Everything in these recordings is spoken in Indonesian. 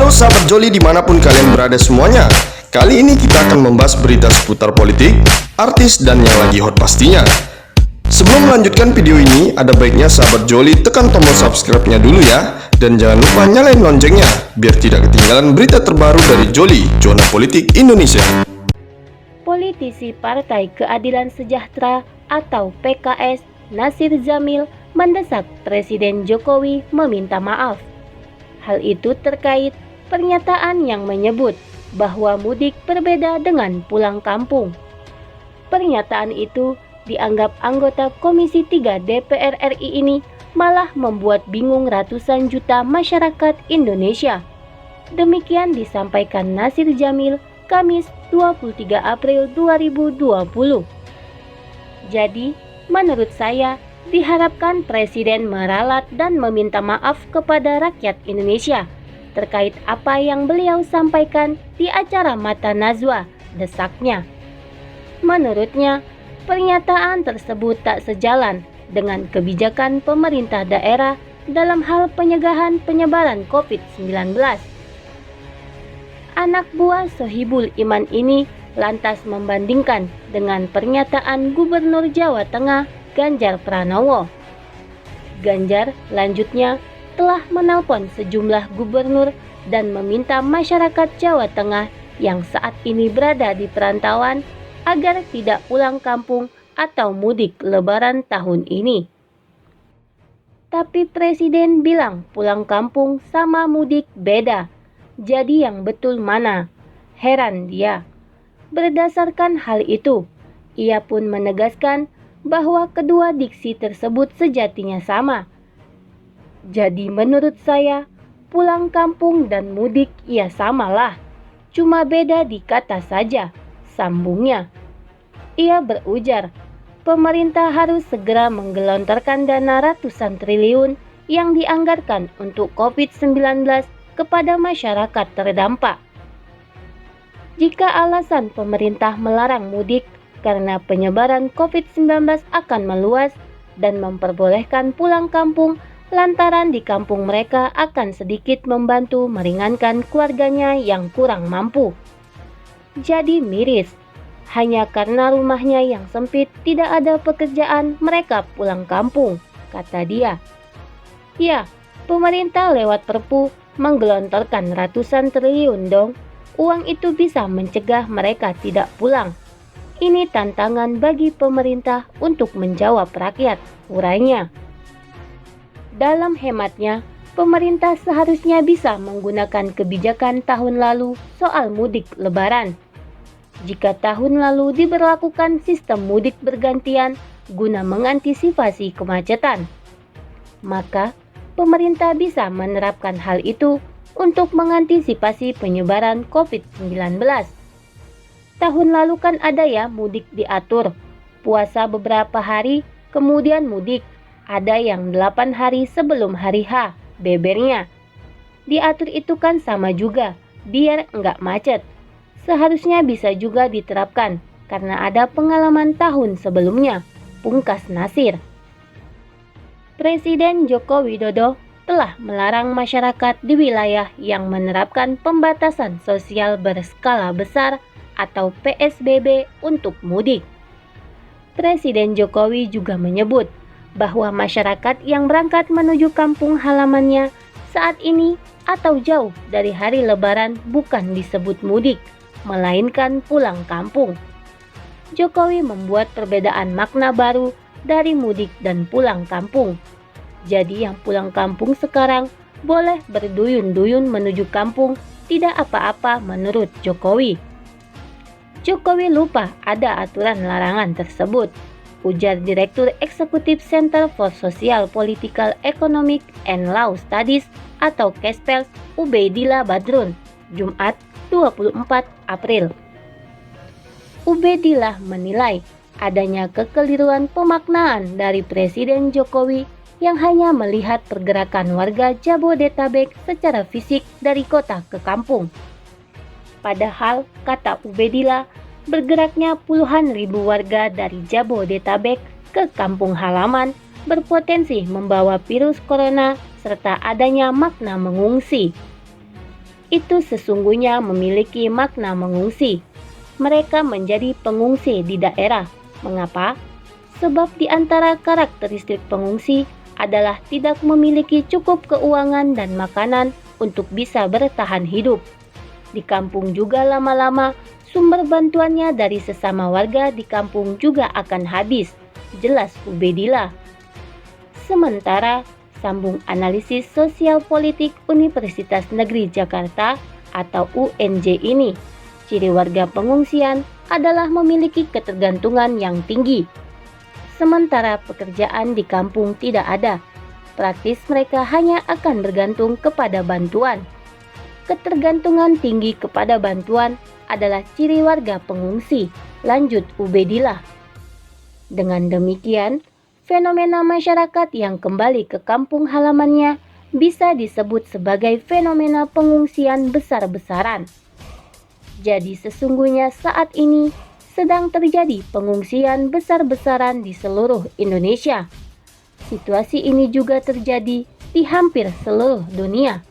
Halo sahabat Joli dimanapun kalian berada semuanya. Kali ini kita akan membahas berita seputar politik, artis, dan yang lagi hot pastinya. Sebelum melanjutkan video ini, ada baiknya sahabat Joli tekan tombol subscribe-nya dulu ya. Dan jangan lupa nyalain loncengnya, biar tidak ketinggalan berita terbaru dari Joli, Zona Politik Indonesia. Politisi Partai Keadilan Sejahtera atau PKS Nassir Djamil mendesak Presiden Jokowi meminta maaf. Hal itu terkait pernyataan yang menyebut bahwa mudik berbeda dengan pulang kampung. Pernyataan itu dianggap anggota Komisi 3 DPR RI ini malah membuat bingung ratusan juta masyarakat Indonesia. Demikian disampaikan Nassir Djamil Kamis 23 April 2020. Jadi, menurut saya, diharapkan Presiden meralat dan meminta maaf kepada rakyat Indonesia terkait apa yang beliau sampaikan di acara Mata Najwa, desaknya. Menurutnya, pernyataan tersebut tak sejalan dengan kebijakan pemerintah daerah dalam hal pencegahan penyebaran COVID-19. Anak buah Sohibul Iman ini lantas membandingkan dengan pernyataan Gubernur Jawa Tengah Ganjar Pranowo. Ganjar lanjutnya telah menelpon sejumlah gubernur dan meminta masyarakat Jawa Tengah yang saat ini berada di perantauan agar tidak pulang kampung atau mudik Lebaran tahun ini. Tapi Presiden bilang pulang kampung sama mudik beda. Jadi yang betul mana? Heran dia. Berdasarkan hal itu, ia pun menegaskan bahwa kedua diksi tersebut sejatinya sama. Jadi menurut saya, pulang kampung dan mudik ya samalah, cuma beda di kata saja, sambungnya. Ia berujar, pemerintah harus segera menggelontorkan dana ratusan triliun yang dianggarkan untuk COVID-19 kepada masyarakat terdampak. Jika alasan pemerintah melarang mudik karena penyebaran COVID-19 akan meluas dan memperbolehkan pulang kampung lantaran di kampung mereka akan sedikit membantu meringankan keluarganya yang kurang mampu. Jadi miris, hanya karena rumahnya yang sempit tidak ada pekerjaan mereka pulang kampung, kata dia. Ya, pemerintah lewat Perpu menggelontorkan ratusan triliun dong. Uang itu bisa mencegah mereka tidak pulang. Ini tantangan bagi pemerintah untuk menjawab rakyat, urainya. Dalam hematnya, pemerintah seharusnya bisa menggunakan kebijakan tahun lalu soal mudik Lebaran. Jika tahun lalu diberlakukan sistem mudik bergantian guna mengantisipasi kemacetan, maka pemerintah bisa menerapkan hal itu untuk mengantisipasi penyebaran COVID-19. Tahun lalu kan ada ya mudik diatur, puasa beberapa hari, kemudian mudik, ada yang 8 hari sebelum hari H, bebernya. Diatur itu kan sama juga, biar enggak macet. Seharusnya bisa juga diterapkan, karena ada pengalaman tahun sebelumnya, pungkas Nassir. Presiden Joko Widodo telah melarang masyarakat di wilayah yang menerapkan pembatasan sosial berskala besar atau PSBB untuk mudik. Presiden Jokowi juga menyebut bahwa masyarakat yang berangkat menuju kampung halamannya saat ini atau jauh dari hari Lebaran bukan disebut mudik, melainkan pulang kampung. Jokowi membuat perbedaan makna baru dari mudik dan pulang kampung. Jadi yang pulang kampung sekarang boleh berduyun-duyun menuju kampung, tidak apa-apa menurut Jokowi. Jokowi lupa ada aturan larangan tersebut, ujar Direktur Eksekutif Center for Social Political Economic and Law Studies atau KESPEL Ubaidillah Badrun, Jumat 24 April. Ubaidillah menilai adanya kekeliruan pemaknaan dari Presiden Jokowi yang hanya melihat pergerakan warga Jabodetabek secara fisik dari kota ke kampung. Padahal, kata Ubaidillah, bergeraknya puluhan ribu warga dari Jabodetabek ke kampung halaman berpotensi membawa virus corona serta adanya makna mengungsi. itu sesungguhnya memiliki makna mengungsi. Mereka menjadi pengungsi di daerah. Mengapa? Sebab di antara karakteristik pengungsi adalah tidak memiliki cukup keuangan dan makanan untuk bisa bertahan hidup. Di kampung juga lama-lama sumber bantuannya dari sesama warga di kampung juga akan habis, jelas Ubedillah. Sementara, sambung analisis sosial politik Universitas Negeri Jakarta atau UNJ ini, ciri warga pengungsian adalah memiliki ketergantungan yang tinggi. Sementara pekerjaan di kampung tidak ada, praktis mereka hanya akan bergantung kepada bantuan. Ketergantungan tinggi kepada bantuan adalah ciri warga pengungsi, lanjut Ubedillah. Dengan demikian, fenomena masyarakat yang kembali ke kampung halamannya bisa disebut sebagai fenomena pengungsian besar-besaran. Jadi sesungguhnya saat ini sedang terjadi pengungsian besar-besaran di seluruh Indonesia. Situasi ini juga terjadi di hampir seluruh dunia.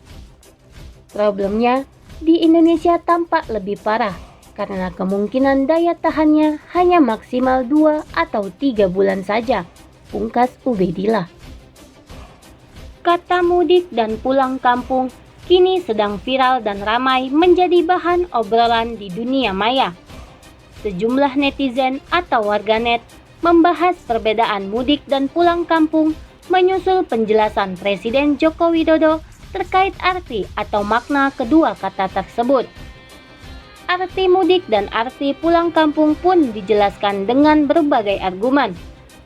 Problemnya, di Indonesia tampak lebih parah karena kemungkinan daya tahannya hanya maksimal 2 atau 3 bulan saja, pungkas Ubedillah. Kata mudik dan pulang kampung kini sedang viral dan ramai menjadi bahan obrolan di dunia maya. Sejumlah netizen atau warganet membahas perbedaan mudik dan pulang kampung menyusul penjelasan Presiden Joko Widodo terkait arti atau makna kedua kata tersebut. Arti mudik dan arti pulang kampung pun dijelaskan dengan berbagai argumen,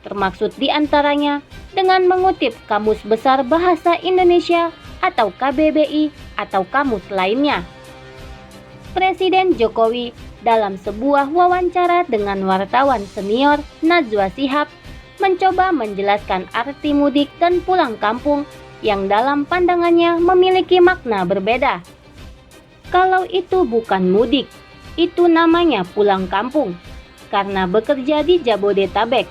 termaksud diantaranya dengan mengutip Kamus Besar Bahasa Indonesia atau KBBI atau kamus lainnya. Presiden Jokowi dalam sebuah wawancara dengan wartawan senior Najwa Shihab mencoba menjelaskan arti mudik dan pulang kampung yang dalam pandangannya memiliki makna berbeda. Kalau itu bukan mudik, itu namanya pulang kampung. Karena bekerja di Jabodetabek,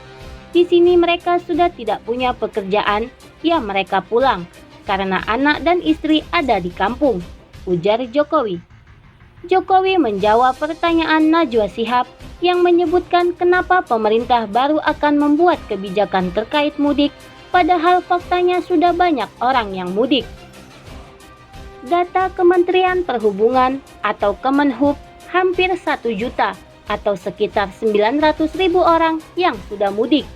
di sini mereka sudah tidak punya pekerjaan, ya mereka pulang karena anak dan istri ada di kampung, ujar Jokowi. Jokowi menjawab pertanyaan Najwa Shihab yang menyebutkan kenapa pemerintah baru akan membuat kebijakan terkait mudik, padahal faktanya sudah banyak orang yang mudik. Data Kementerian Perhubungan atau Kemenhub hampir 1 juta atau sekitar 900.000 orang yang sudah mudik.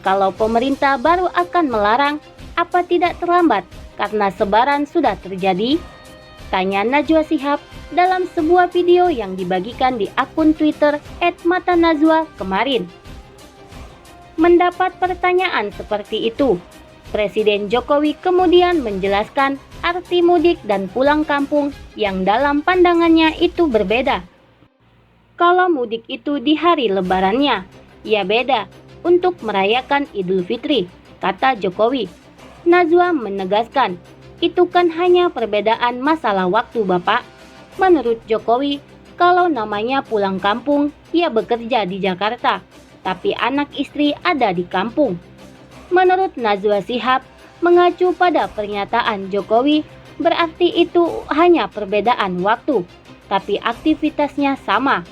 Kalau pemerintah baru akan melarang, apa tidak terlambat karena sebaran sudah terjadi? Tanya Najwa Shihab dalam sebuah video yang dibagikan di akun Twitter @matanazwa kemarin. Mendapat pertanyaan seperti itu, Presiden Jokowi kemudian menjelaskan arti mudik dan pulang kampung yang dalam pandangannya itu berbeda. Kalau mudik itu di hari lebarannya, ya beda untuk merayakan Idul Fitri, kata Jokowi. Najwa menegaskan, itu kan hanya perbedaan masalah waktu Bapak. Menurut Jokowi, kalau namanya pulang kampung, ia bekerja di Jakarta, tapi anak istri ada di kampung. Menurut Najwa Shihab, mengacu pada pernyataan Jokowi, berarti itu hanya perbedaan waktu, tapi aktivitasnya sama.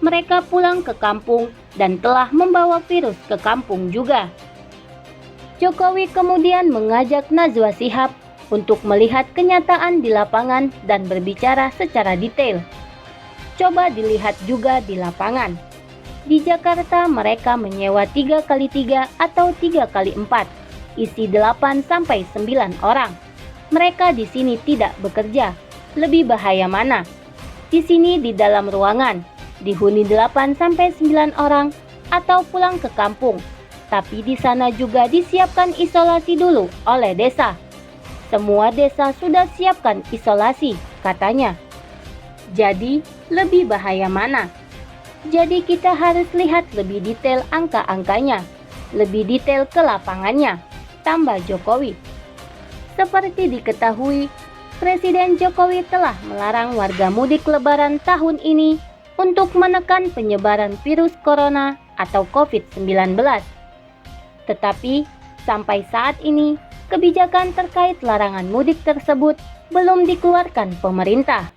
Mereka pulang ke kampung dan telah membawa virus ke kampung juga. Jokowi kemudian mengajak Najwa Shihab untuk melihat kenyataan di lapangan dan berbicara secara detail. Coba dilihat juga di lapangan. Di Jakarta mereka menyewa 3x3 atau 3x4, isi 8-9 orang. Mereka di sini tidak bekerja. Lebih bahaya mana? Di sini di dalam ruangan, dihuni 8-9 orang atau pulang ke kampung. Tapi di sana juga disiapkan isolasi dulu oleh desa. Semua desa sudah siapkan isolasi, katanya. Jadi, lebih bahaya mana? Jadi kita harus lihat lebih detail angka-angkanya, lebih detail ke lapangannya, tambah Jokowi. Seperti diketahui, Presiden Jokowi telah melarang warga mudik lebaran tahun ini untuk menekan penyebaran virus corona atau COVID-19. Tetapi, sampai saat ini, kebijakan terkait larangan mudik tersebut belum dikeluarkan pemerintah.